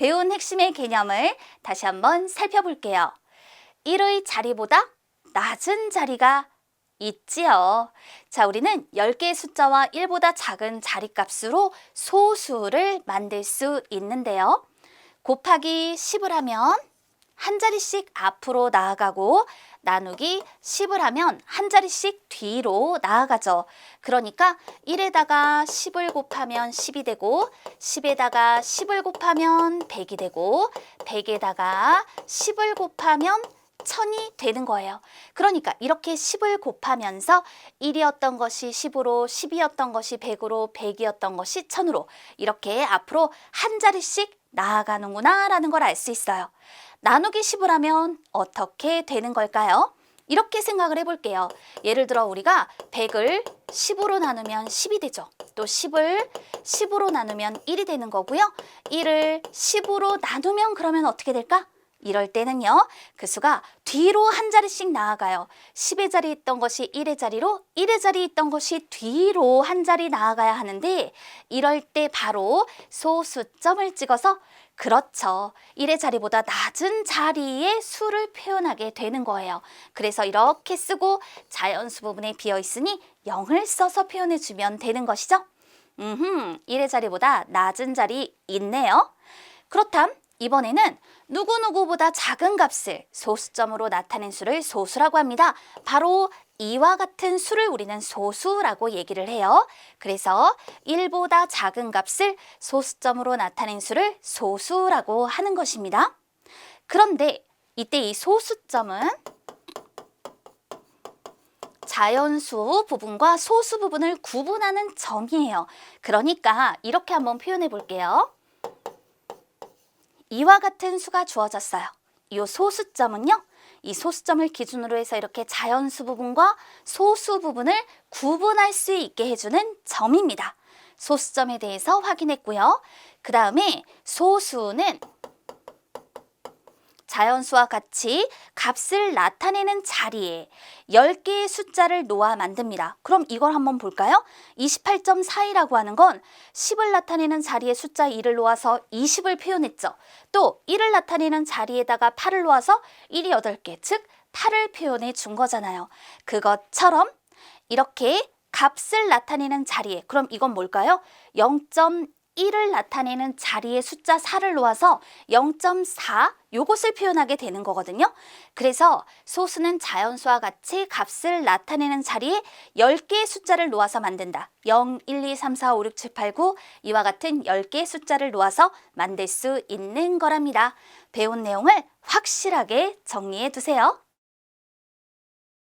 배운 핵심의 개념을 다시 한번 살펴볼게요. 1의 자리보다 낮은 자리가 있지요. 자, 우리는 10개의 숫자와 1보다 작은 자리값으로 소수를 만들 수 있는데요. 곱하기 10을 하면 한 자리씩 앞으로 나아가고 나누기 10을 하면 한 자리씩 뒤로 나아가죠. 그러니까 1에다가 10을 곱하면 10이 되고 10에다가 10을 곱하면 100이 되고 100에다가 10을 곱하면 1000이 되는 거예요. 그러니까 이렇게 10을 곱하면서 1이었던 것이 10으로, 10이었던 것이 100으로, 100이었던 것이 1000으로 이렇게 앞으로 한 자리씩 나아가는구나 라는 걸 알 수 있어요. 나누기 10을 하면 어떻게 되는 걸까요? 이렇게 생각을 해볼게요. 예를 들어 우리가 100을 10으로 나누면 10이 되죠. 또 10을 10으로 나누면 1이 되는 거고요. 1을 10으로 나누면 그러면 어떻게 될까? 이럴 때는요, 그 수가 뒤로 한 자리씩 나아가요. 10의 자리에 있던 것이 1의 자리로, 1의 자리에 있던 것이 뒤로 한 자리 나아가야 하는데 이럴 때 바로 소수점을 찍어서 그렇죠. 1의 자리보다 낮은 자리의 수를 표현하게 되는 거예요. 그래서 이렇게 쓰고 자연수 부분에 비어있으니 0을 써서 표현해주면 되는 것이죠. 1의 자리보다 낮은 자리 있네요. 그렇담 이번에는 누구누구보다 작은 값을 소수점으로 나타낸 수를 소수라고 합니다. 바로 이와 같은 수를 우리는 소수라고 얘기를 해요. 그래서 1보다 작은 값을 소수점으로 나타낸 수를 소수라고 하는 것입니다. 그런데 이때 이 소수점은 자연수 부분과 소수 부분을 구분하는 점이에요. 그러니까 이렇게 한번 표현해 볼게요. 이와 같은 수가 주어졌어요. 이 소수점은요. 이 소수점을 기준으로 해서 이렇게 자연수 부분과 소수 부분을 구분할 수 있게 해주는 점입니다. 소수점에 대해서 확인했고요. 그 다음에 소수는 자연수와 같이 값을 나타내는 자리에 10개의 숫자를 놓아 만듭니다. 그럼 이걸 한번 볼까요? 28.42라고 하는 건 10을 나타내는 자리에 숫자 2를 놓아서 20을 표현했죠. 또 1을 나타내는 자리에다가 8을 놓아서 1이 8개, 즉 8을 표현해 준 거잖아요. 그것처럼 이렇게 값을 나타내는 자리에, 그럼 이건 뭘까요? 0.1을 나타내는 자리에 숫자 4를 놓아서 0.4 요것을 표현하게 되는 거거든요. 그래서 소수는 자연수와 같이 값을 나타내는 자리에 10개의 숫자를 놓아서 만든다. 0, 1, 2, 3, 4, 5, 6, 7, 8, 9 이와 같은 10개의 숫자를 놓아서 만들 수 있는 거랍니다. 배운 내용을 확실하게 정리해 두세요.